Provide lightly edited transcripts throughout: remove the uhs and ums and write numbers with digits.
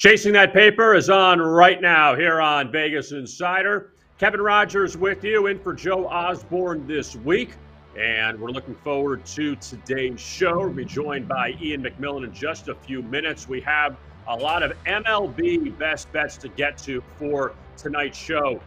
Chasing That Paper is on right now here on Vegas Insider. Kevin Rogers with you, in for Joe Osborne this week. And we're looking forward to today's show. We'll be joined by Ian McMillan in just a few minutes. We have a lot of MLB best bets to get to for tonight's show.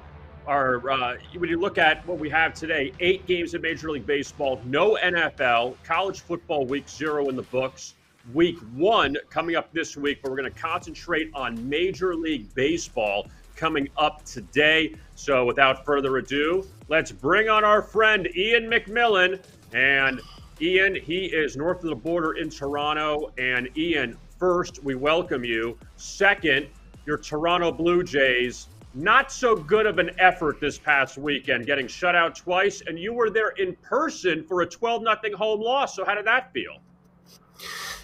When you look at what we have today, 8 games in Major League Baseball, no NFL, college football week 0 in the books. Week 1 coming up this week, but we're going to concentrate on Major League Baseball coming up today. So without further ado, let's bring on our friend Ian McMillan. And Ian, he is north of the border in Toronto. And Ian, first, we welcome you. Second, your Toronto Blue Jays, not so good of an effort this past weekend, getting shut out twice. And you were there in person for a 12-0 home loss. So how did that feel?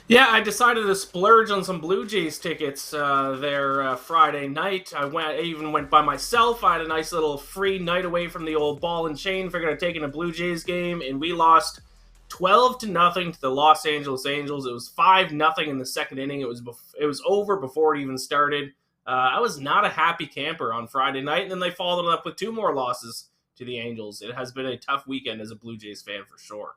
Yeah, I decided to splurge on some Blue Jays tickets there Friday night. I even went by myself. I had a nice little free night away from the old ball and chain. Figured I'd take in a Blue Jays game, and we lost 12-0 to the Los Angeles Angels. It was 5-0 in the second inning. It was over before it even started. I was not a happy camper on Friday night, and then they followed it up with 2 more losses to the Angels. It has been a tough weekend as a Blue Jays fan for sure.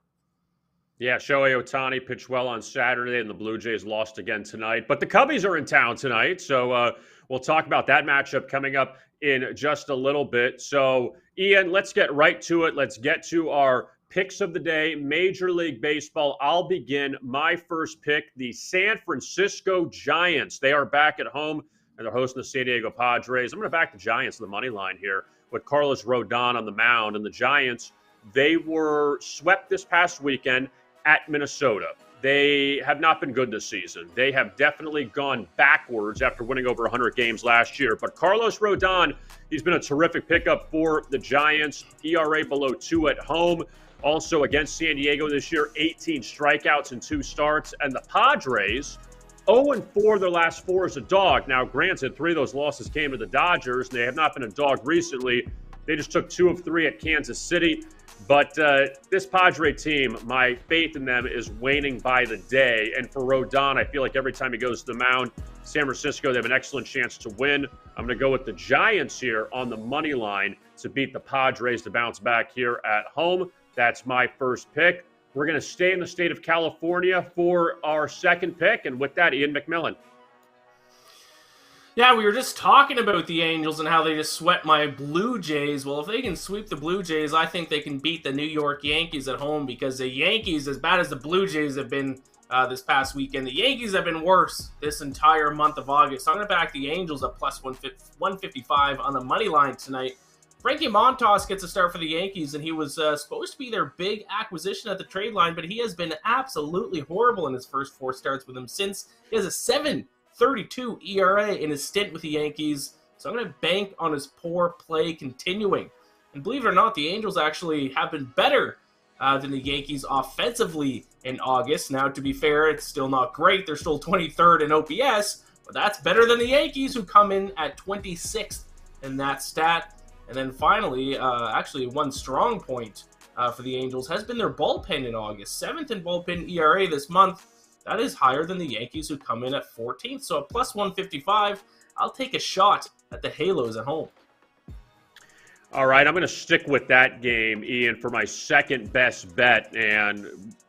Yeah, Shohei Ohtani pitched well on Saturday, and the Blue Jays lost again tonight. But the Cubbies are in town tonight, so we'll talk about that matchup coming up in just a little bit. So, Ian, let's get right to it. Let's get to our picks of the day. Major League Baseball, I'll begin. My first pick, the San Francisco Giants. They are back at home, and they're hosting the San Diego Padres. I'm going to back the Giants in the money line here with Carlos Rodon on the mound. And the Giants, they were swept this past weekend at Minnesota. They have not been good this season. They have definitely gone backwards after winning over 100 games last year. But Carlos Rodon, he's been a terrific pickup for the Giants. ERA below 2 at home. Also against San Diego this year, 18 strikeouts in 2 starts. And the Padres, 0-4 their last 4 as a dog. Now, granted, 3 of those losses came to the Dodgers, and they have not been a dog recently. They just took 2 of 3 at Kansas City. But this Padre team, my faith in them is waning by the day. And for Rodon, I feel like every time he goes to the mound, San Francisco, they have an excellent chance to win. I'm going to go with the Giants here on the money line to beat the Padres to bounce back here at home. That's my first pick. We're going to stay in the state of California for our second pick. And with that, Ian McMillan. Yeah, we were just talking about the Angels and how they just swept my Blue Jays. Well, if they can sweep the Blue Jays, I think they can beat the New York Yankees at home, because the Yankees, as bad as the Blue Jays have been this past weekend, the Yankees have been worse this entire month of August. So I'm going to back the Angels at plus 155 on the money line tonight. Frankie Montos gets a start for the Yankees, and he was supposed to be their big acquisition at the trade line, but he has been absolutely horrible in his first 4 starts with them since. He has a 7.32 ERA in his stint with the Yankees, so I'm going to bank on his poor play continuing. And believe it or not, the Angels actually have been better than the Yankees offensively in August. Now, to be fair, it's still not great. They're still 23rd in OPS, but that's better than the Yankees, who come in at 26th in that stat. And then finally, actually one strong point for the Angels has been their bullpen in August. 7th in bullpen ERA this month. That is higher than the Yankees, who come in at 14th. So at plus 155, I'll take a shot at the Halos at home. All right, I'm going to stick with that game, Ian, for my second best bet. And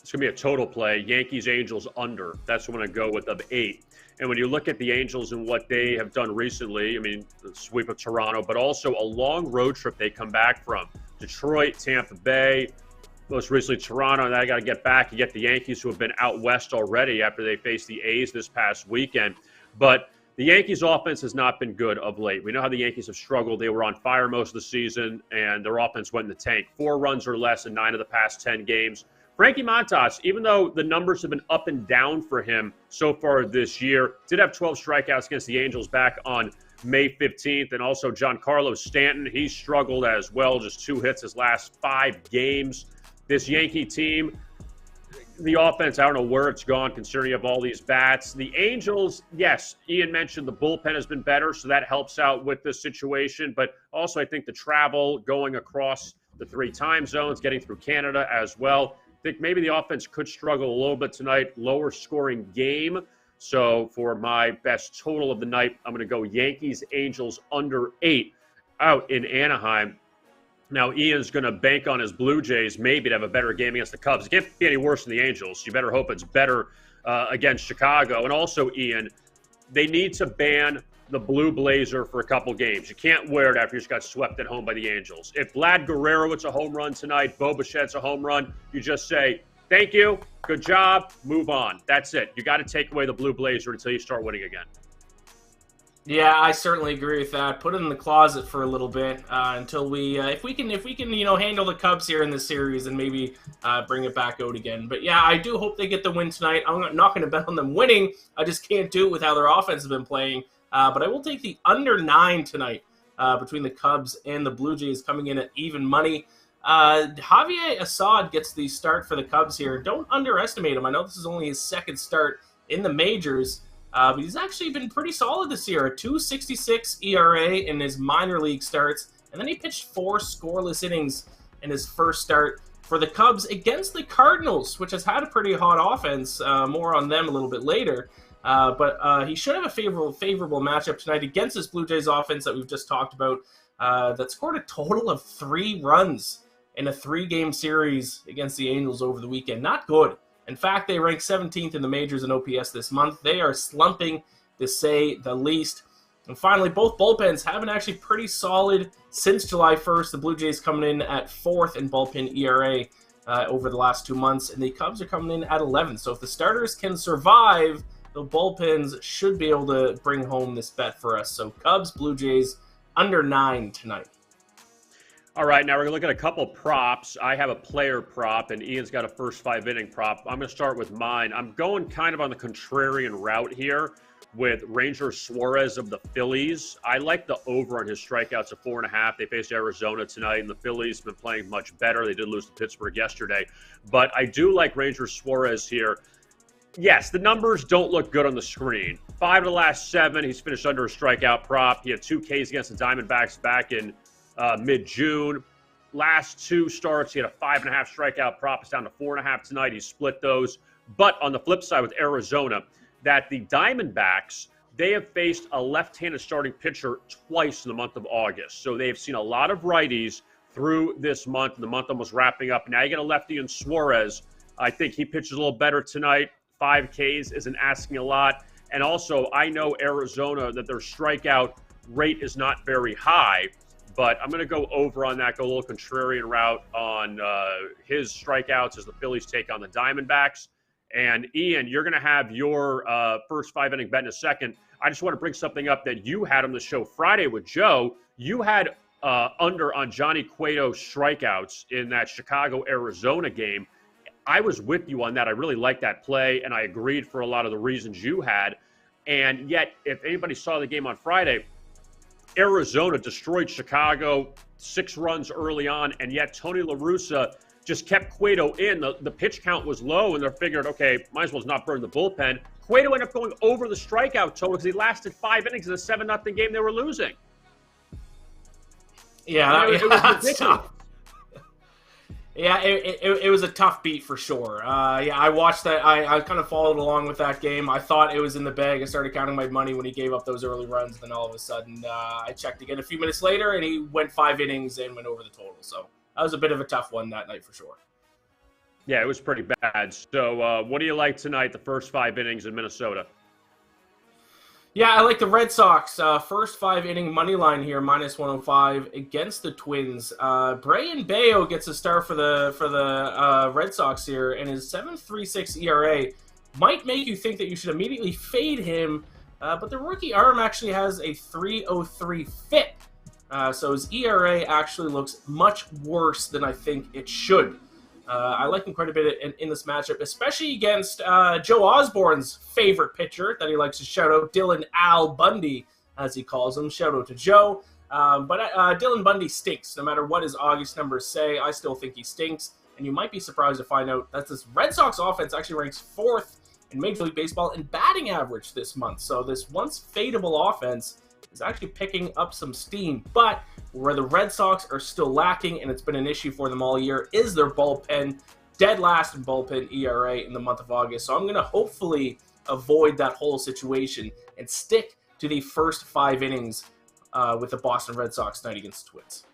it's going to be a total play. Yankees-Angels under. That's what I'm going to go with, of 8. And when you look at the Angels and what they have done recently, I mean, the sweep of Toronto, but also a long road trip they come back from. Detroit, Tampa Bay, most recently Toronto, and I got to get back and get the Yankees, who have been out west already after they faced the A's this past weekend. But the Yankees offense has not been good of late. We know how the Yankees have struggled. They were on fire most of the season, and their offense went in the tank. 4 runs or less in 9 of the past 10 games. Frankie Montos, even though the numbers have been up and down for him so far this year, did have 12 strikeouts against the Angels back on May 15th. And also Giancarlo Stanton, he struggled as well, just 2 hits his last 5 games. This Yankee team, the offense, I don't know where it's gone considering you have all these bats. The Angels, yes, Ian mentioned the bullpen has been better, so that helps out with this situation. But also I think the travel going across the 3 time zones, getting through Canada as well. I think maybe the offense could struggle a little bit tonight, lower scoring game. So for my best total of the night, I'm going to go Yankees-Angels under 8 out in Anaheim. Now, Ian's going to bank on his Blue Jays maybe to have a better game against the Cubs. It can't be any worse than the Angels. You better hope it's better against Chicago. And also, Ian, they need to ban the blue blazer for a couple games. You can't wear it after you just got swept at home by the Angels. If Vlad Guerrero hits a home run tonight, Bo Bichette's a home run, you just say, thank you, good job, move on. That's it. You got to take away the blue blazer until you start winning again. Yeah, I certainly agree with that. Put it in the closet for a little bit until we, if we can, handle the Cubs here in this series and maybe bring it back out again. But yeah, I do hope they get the win tonight. I'm not going to bet on them winning. I just can't do it with how their offense has been playing. But I will take the under 9 tonight between the Cubs and the Blue Jays, coming in at even money. Javier Assad gets the start for the Cubs here. Don't underestimate him. I know this is only his second start in the majors. But he's actually been pretty solid this year. A 2.66 ERA in his minor league starts. And then he pitched 4 scoreless innings in his first start for the Cubs against the Cardinals, which has had a pretty hot offense. More on them a little bit later. But he should have a favorable matchup tonight against this Blue Jays offense that we've just talked about. That scored a total of 3 runs in a 3-game series against the Angels over the weekend. Not good. In fact, they rank 17th in the majors in OPS this month. They are slumping, to say the least. And finally, both bullpens have been actually pretty solid since July 1st. The Blue Jays coming in at 4th in bullpen ERA over the last 2 months, and the Cubs are coming in at 11th. So if the starters can survive, the bullpens should be able to bring home this bet for us. So Cubs, Blue Jays, under 9 tonight. All right, now we're going to look at a couple props. I have a player prop, and Ian's got a first 5-inning prop. I'm going to start with mine. I'm going kind of on the contrarian route here with Ranger Suarez of the Phillies. I like the over on his strikeouts of 4.5. They face Arizona tonight, and the Phillies have been playing much better. They did lose to Pittsburgh yesterday. But I do like Ranger Suarez here. Yes, the numbers don't look good on the screen. 5 of the last 7, he's finished under a strikeout prop. He had 2 Ks against the Diamondbacks back in mid-June. Last 2 starts, he had a 5.5 strikeout prop. It's down to 4.5 tonight. He split those. But on the flip side with Arizona, that the Diamondbacks, they have faced a left-handed starting pitcher twice in the month of August. So they've seen a lot of righties through this month, and the month almost wrapping up. Now you get a lefty in Suarez. I think he pitches a little better tonight. 5 Ks isn't asking a lot. And also, I know Arizona, that their strikeout rate is not very high. But I'm going to go over on that, go a little contrarian route on his strikeouts as the Phillies take on the Diamondbacks. And Ian, you're going to have your first 5-inning bet in a second. I just want to bring something up that you had on the show Friday with Joe. You had under on Johnny Cueto's strikeouts in that Chicago-Arizona game. I was with you on that. I really liked that play, and I agreed for a lot of the reasons you had. And yet, if anybody saw the game on Friday, Arizona destroyed Chicago, 6 runs early on, and yet Tony La Russa just kept Cueto in. The pitch count was low, and they figured, okay, might as well not burn the bullpen. Cueto ended up going over the strikeout total because he lasted 5 innings in a 7-0 game they were losing. Yeah, it was ridiculous. Yeah, it was a tough beat for sure. Yeah, I watched that. I kind of followed along with that game. I thought it was in the bag. I started counting my money when he gave up those early runs. Then all of a sudden, I checked again a few minutes later, and he went 5 innings and went over the total. So that was a bit of a tough one that night for sure. Yeah, it was pretty bad. So what do you like tonight, the first 5 innings in Minnesota? Yeah, I like the Red Sox. First 5-inning money line here, -105 against the Twins. Brayan Bello gets a start for the Red Sox here, and his 7.36 ERA might make you think that you should immediately fade him, but the rookie arm actually has a 3.03 FIP. So his ERA actually looks much worse than I think it should. I like him quite a bit in this matchup, especially against Joe Osborne's favorite pitcher that he likes to shout out, Dylan Al Bundy, as he calls him. Shout out to Joe. But Dylan Bundy stinks. No matter what his August numbers say, I still think he stinks. And you might be surprised to find out that this Red Sox offense actually ranks 4th in Major League Baseball in batting average this month. So this once fadeable offense is actually picking up some steam. But where the Red Sox are still lacking, and it's been an issue for them all year, is their bullpen. Dead last in bullpen ERA in the month of August. So I'm going to hopefully avoid that whole situation and stick to the first 5 innings with the Boston Red Sox tonight against the Twins.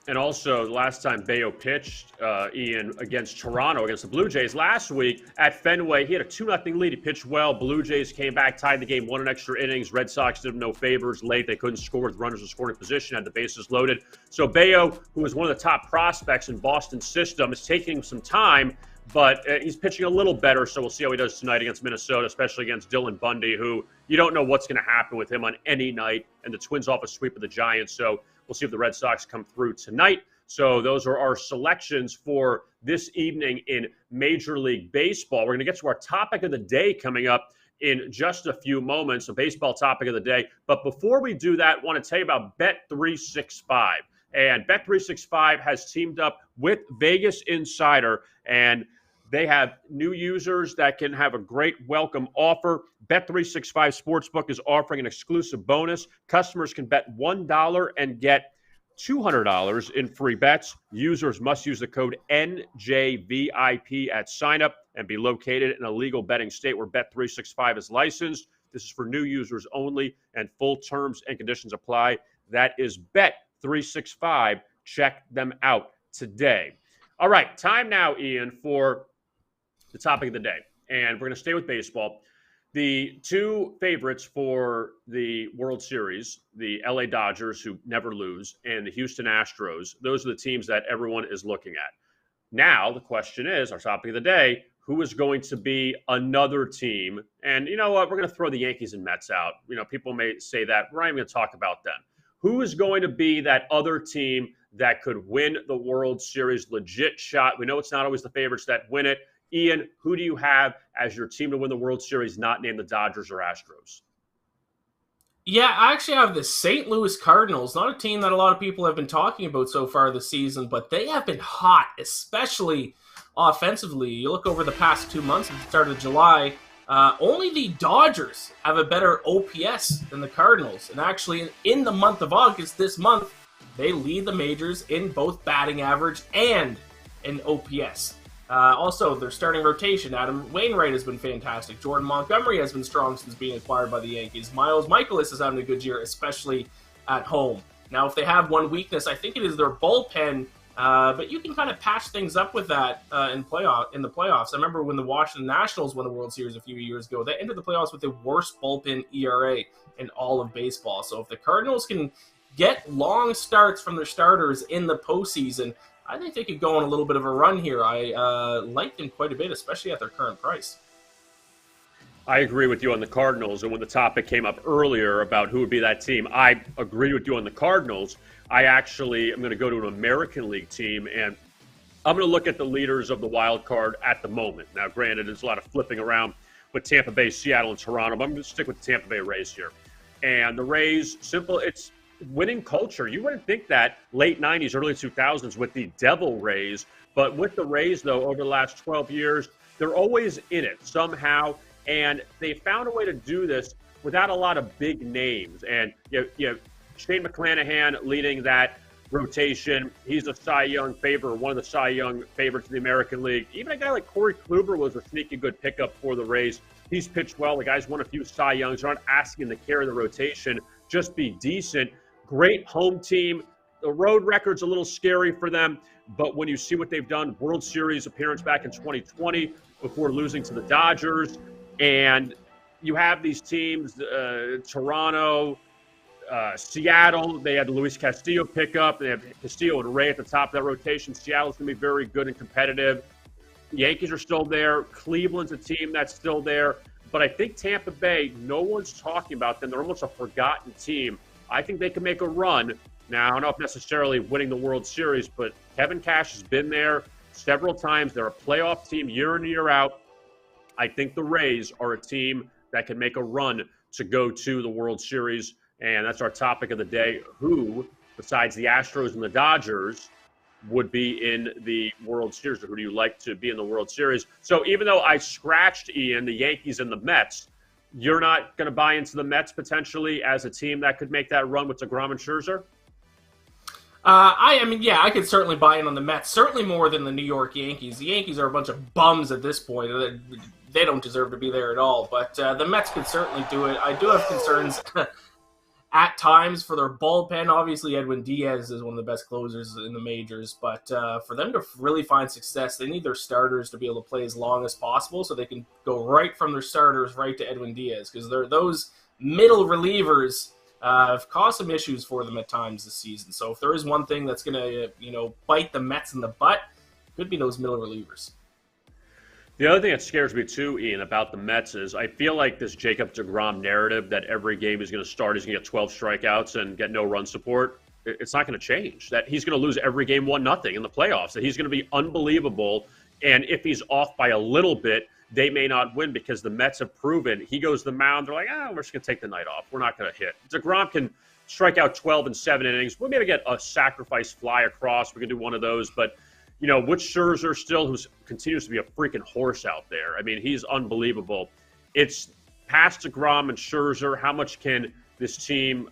And also, the last time Bayo pitched, Ian, against Toronto, against the Blue Jays last week at Fenway, he had a 2-0 lead. He pitched well. Blue Jays came back, tied the game, won in extra innings. Red Sox did him no favors late. They couldn't score with runners in scoring position, had the bases loaded. So Bayo, who is one of the top prospects in Boston's system, is taking some time, but he's pitching a little better. So we'll see how he does tonight against Minnesota, especially against Dylan Bundy, who you don't know what's going to happen with him on any night. And the Twins off a sweep of the Giants. So we'll see if the Red Sox come through tonight. So those are our selections for this evening in Major League Baseball. We're going to get to our topic of the day coming up in just a few moments, a baseball topic of the day. But before we do that, I want to tell you about Bet365. And Bet365 has teamed up with VegasInsider, and they have new users that can have a great welcome offer. Bet365 Sportsbook is offering an exclusive bonus. Customers can bet $1 and get $200 in free bets. Users must use the code NJVIP at signup and be located in a legal betting state where Bet365 is licensed. This is for new users only, and full terms and conditions apply. That is Bet365. Check them out today. All right, time now, Ian, for the topic of the day. And we're going to stay with baseball. The two favorites for the World Series, the LA Dodgers, who never lose, and the Houston Astros, those are the teams that everyone is looking at. Now, the question is, our topic of the day, who is going to be another team? And you know what? We're going to throw the Yankees and Mets out. You know, people may say that. We're not even going to talk about them. Who is going to be that other team that could win the World Series? Legit shot. We know it's not always the favorites that win it. Ian, who do you have as your team to win the World Series, not named the Dodgers or Astros? Yeah, I actually have the St. Louis Cardinals, not a team that a lot of people have been talking about so far this season, but they have been hot, especially offensively. You look over the past 2 months at the start of July, only the Dodgers have a better OPS than the Cardinals. And actually, in the month of August, this month, they lead the majors in both batting average and in OPS. Also, their starting rotation, Adam Wainwright has been fantastic. Jordan Montgomery has been strong since being acquired by the Yankees. Miles Michaelis is having a good year, especially at home. Now, if they have one weakness, I think it is their bullpen, but you can kind of patch things up with that in the playoffs. I remember when the Washington Nationals won the World Series a few years ago, they entered the playoffs with the worst bullpen ERA in all of baseball. So if the Cardinals can get long starts from their starters in the postseason, I think they could go on a little bit of a run here. I like them quite a bit, especially at their current price. I agree with you on the Cardinals. And when the topic came up earlier about who would be that team, I agree with you on the Cardinals. I actually am going to go to an American League team, and I'm going to look at the leaders of the wild card at the moment. Now, granted, there's a lot of flipping around with Tampa Bay, Seattle, and Toronto, but I'm going to stick with the Tampa Bay Rays here. And the Rays, simple, it's winning culture. You wouldn't think that late 90s, early 2000s with the Devil Rays, but with the Rays, though, over the last 12 years, they're always in it somehow, and they found a way to do this without a lot of big names. And you know, Shane McClanahan leading that rotation. He's a Cy Young favorite, one of the Cy Young favorites in the American League. Even a guy like Corey Kluber was a sneaky good pickup for the Rays. He's pitched well. The guy's won a few Cy Youngs. They're not asking to carry the rotation, just be decent. Great home team. The road record's a little scary for them, but when you see what they've done, World Series appearance back in 2020 before losing to the Dodgers, and you have these teams, Toronto, Seattle, they had the Luis Castillo pickup. They have Castillo and Ray at the top of that rotation. Seattle's going to be very good and competitive. The Yankees are still there. Cleveland's a team that's still there. But I think Tampa Bay, no one's talking about them. They're almost a forgotten team. I think they can make a run. Now, I don't know if necessarily winning the World Series, but Kevin Cash has been there several times. They're a playoff team year in, year out. I think the Rays are a team that can make a run to go to the World Series. And that's our topic of the day. Who, besides the Astros and the Dodgers, would be in the World Series? Or who do you like to be in the World Series? So even though I scratched, Ian, the Yankees and the Mets, you're not going to buy into the Mets potentially as a team that could make that run with DeGrom and Scherzer? I mean, yeah, I could certainly buy in on the Mets, certainly more than the New York Yankees. The Yankees are a bunch of bums at this point. They don't deserve to be there at all, but the Mets could certainly do it. I do have concerns at times for their bullpen. Obviously, Edwin Diaz is one of the best closers in the majors, but for them to really find success, they need their starters to be able to play as long as possible so they can go right from their starters right to Edwin Diaz, because those middle relievers have caused some issues for them at times this season. So if there is one thing that's going to, bite the Mets in the butt, it could be those middle relievers. The other thing that scares me too, Ian, about the Mets is I feel like this Jacob deGrom narrative that every game he's going to start, he's going to get 12 strikeouts and get no run support. It's not going to change. That he's going to lose every game 1-0 in the playoffs. That he's going to be unbelievable. And if he's off by a little bit, they may not win because the Mets have proven he goes to the mound. They're like, we're just going to take the night off. We're not going to hit. deGrom can strike out 12 in 7 innings. We maybe get a sacrifice fly across. We can do one of those. But, with Scherzer still, who continues to be a freaking horse out there. I mean, he's unbelievable. It's past deGrom and Scherzer. How much can this team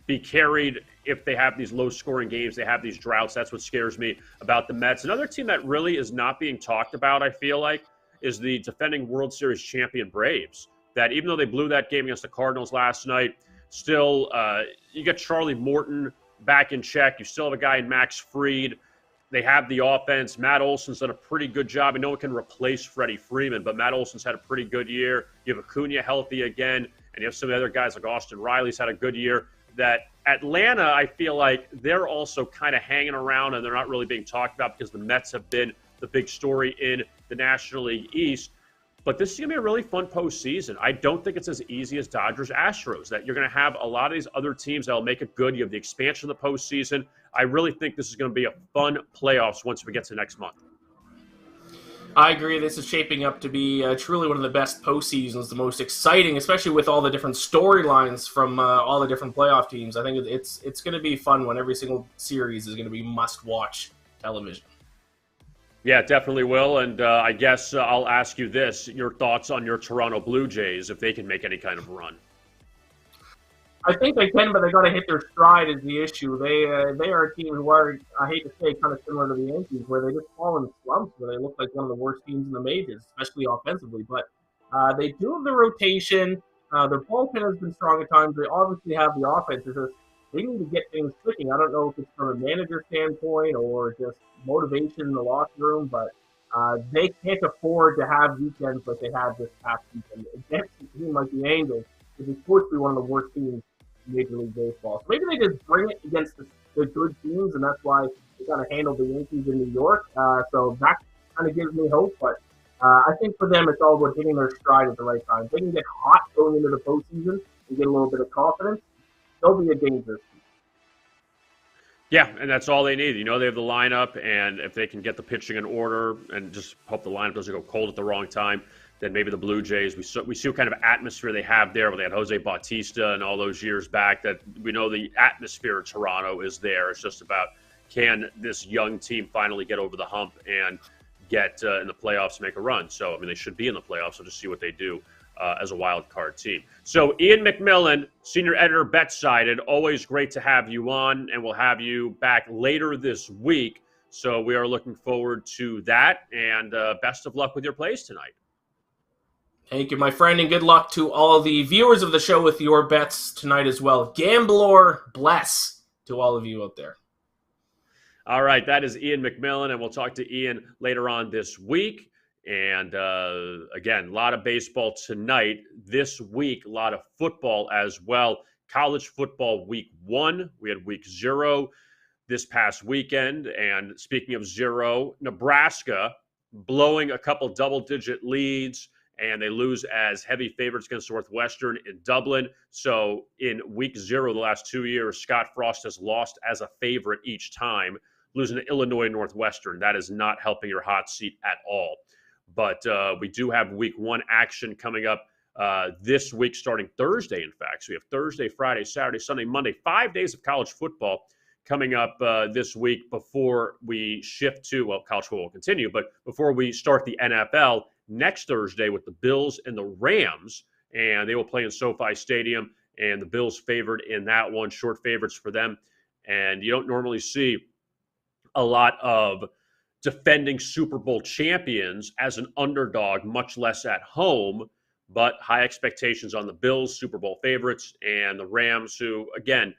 be carried if they have these low-scoring games, they have these droughts? That's what scares me about the Mets. Another team that really is not being talked about, I feel like, is the defending World Series champion Braves. That even though they blew that game against the Cardinals last night, still you get Charlie Morton back in check. You still have a guy in Max Fried. They have the offense. Matt Olson's done a pretty good job. I know it can replace Freddie Freeman, but Matt Olson's had a pretty good year. You have Acuna healthy again, and you have some other guys like Austin Riley's had a good year. That Atlanta, I feel like they're also kind of hanging around, and they're not really being talked about because the Mets have been the big story in the National League East. But this is going to be a really fun postseason. I don't think it's as easy as Dodgers-Astros, that you're going to have a lot of these other teams that will make it good. You have the expansion of the postseason. I really think this is going to be a fun playoffs once we get to next month. I agree. This is shaping up to be truly one of the best postseasons, the most exciting, especially with all the different storylines from all the different playoff teams. I think it's going to be fun when every single series is going to be must-watch television. Yeah, definitely will. And I guess I'll ask you this, your thoughts on your Toronto Blue Jays, if they can make any kind of run. I think they can, but they got to hit their stride is the issue. They are a team who are, I hate to say, kind of similar to the Yankees, where they just fall in slumps, where they look like one of the worst teams in the majors, especially offensively. But they do have the rotation. Their bullpen has been strong at times. They obviously have the offense. They need to get things clicking. I don't know if it's from a manager standpoint or just motivation in the locker room, but they can't afford to have weekends like they had this past weekend. Against a team like the Angels, which is supposed to be one of the worst teams in Major League Baseball. So maybe they just bring it against the good teams, and that's why they kind of handled the Yankees in New York. So that kind of gives me hope, but I think for them it's all about hitting their stride at the right time. If they can get hot going into the postseason and get a little bit of confidence, they'll be a dangerous team. Yeah, and that's all they need. They have the lineup, and if they can get the pitching in order and just hope the lineup doesn't go cold at the wrong time, then maybe the Blue Jays, we see what kind of atmosphere they have there, where they had Jose Bautista and all those years back, that we know the atmosphere of Toronto is there. It's just about, can this young team finally get over the hump and get in the playoffs, make a run? So, they should be in the playoffs. So just see what they do as a wild card team. So Ian McMillan, senior editor, BetSided, always great to have you on, and we'll have you back later this week. So we are looking forward to that, and best of luck with your plays tonight. Thank you, my friend, and good luck to all the viewers of the show with your bets tonight as well. Gambler bless to all of you out there. All right, that is Ian McMillan, and we'll talk to Ian later on this week. And again, a lot of baseball tonight. This week, a lot of football as well. College football week 1. We had week 0 this past weekend. And speaking of 0, Nebraska blowing a couple double-digit leads, and they lose as heavy favorites against Northwestern in Dublin. So in week 0, the last 2 years, Scott Frost has lost as a favorite each time, losing to Illinois Northwestern. That is not helping your hot seat at all. But we do have week 1 action coming up this week, starting Thursday, in fact. So we have Thursday, Friday, Saturday, Sunday, Monday, 5 days of college football coming up this week before we shift to, well, college football will continue, but before we start the NFL next Thursday with the Bills and the Rams, and they will play in SoFi Stadium, and the Bills favored in that one, short favorites for them. And you don't normally see a lot of defending Super Bowl champions as an underdog, much less at home. But high expectations on the Bills, Super Bowl favorites, and the Rams, who, again,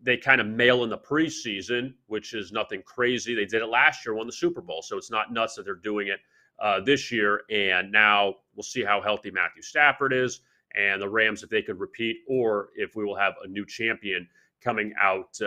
they kind of mail in the preseason, which is nothing crazy. They did it last year, won the Super Bowl, so it's not nuts that they're doing it this year. And now we'll see how healthy Matthew Stafford is, and the Rams, if they could repeat, or if we will have a new champion coming out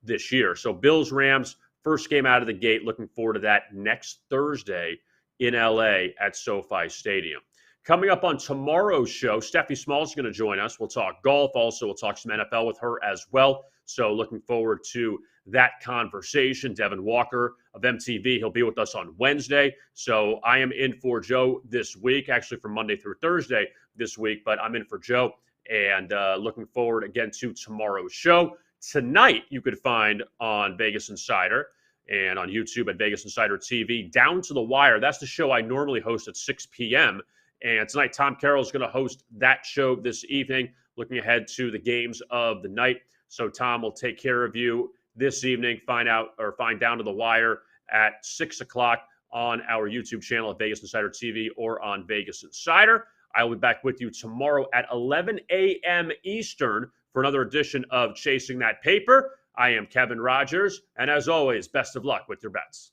this year. So Bills, Rams, first game out of the gate. Looking forward to that next Thursday in LA at SoFi Stadium. Coming up on tomorrow's show, Steffi Small is going to join us. We'll talk golf. Also, we'll talk some NFL with her as well. So looking forward to that conversation. Devin Walker of MTV, he'll be with us on Wednesday. So I am in for Joe this week, actually from Monday through Thursday this week, but I'm in for Joe. And looking forward again to tomorrow's show. Tonight, you could find on Vegas Insider and on YouTube at Vegas Insider TV, Down to the Wire. That's the show I normally host at 6 p.m., and tonight, Tom Carroll is going to host that show this evening, looking ahead to the games of the night. So Tom will take care of you this evening. Find Down to the Wire at 6 o'clock on our YouTube channel at Vegas Insider TV or on Vegas Insider. I will be back with you tomorrow at 11 a.m. Eastern for another edition of Chasing That Paper. I am Kevin Rogers, and as always, best of luck with your bets.